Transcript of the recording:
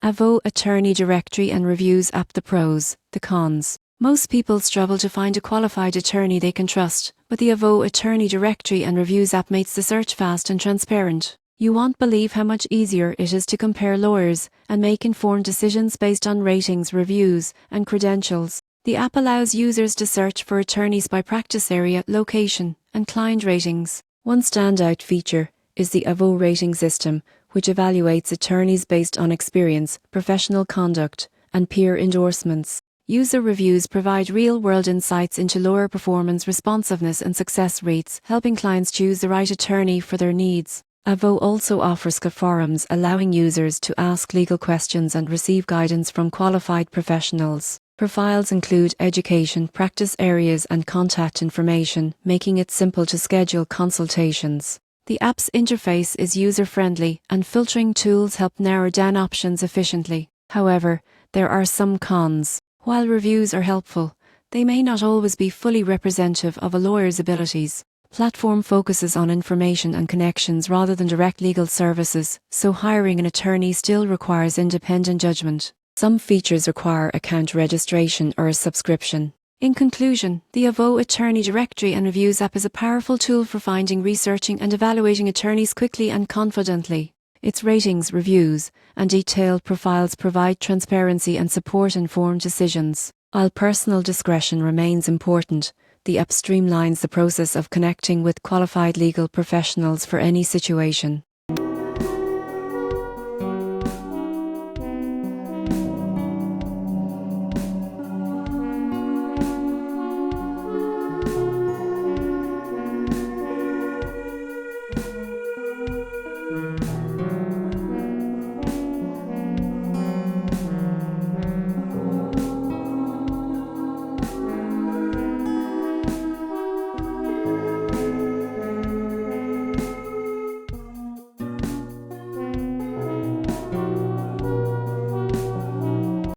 Avvo Attorney Directory and Reviews app. The pros, the cons. Most people struggle to find a qualified attorney they can trust, but the Avvo Attorney Directory and Reviews app makes the search fast and transparent. You won't believe how much easier it is to compare lawyers and make informed decisions based on ratings, reviews, and credentials. The app allows users to search for attorneys by practice area, location, and client ratings. One standout feature is the Avvo rating system, which evaluates attorneys based on experience, professional conduct, and peer endorsements. User reviews provide real-world insights into lawyer performance, responsiveness, and success rates, helping clients choose the right attorney for their needs. Avvo also offers forums, allowing users to ask legal questions and receive guidance from qualified professionals. Profiles include education, practice areas, and contact information, making it simple to schedule consultations. The app's interface is user-friendly, and filtering tools help narrow down options efficiently. However, there are some cons. While reviews are helpful, they may not always be fully representative of a lawyer's abilities. Platform focuses on information and connections rather than direct legal services, so hiring an attorney still requires independent judgment. Some features require account registration or a subscription. In conclusion, the Avvo Attorney Directory and Reviews app is a powerful tool for finding, researching, and evaluating attorneys quickly and confidently. Its ratings, reviews, and detailed profiles provide transparency and support informed decisions. While personal discretion remains important, the app streamlines the process of connecting with qualified legal professionals for any situation.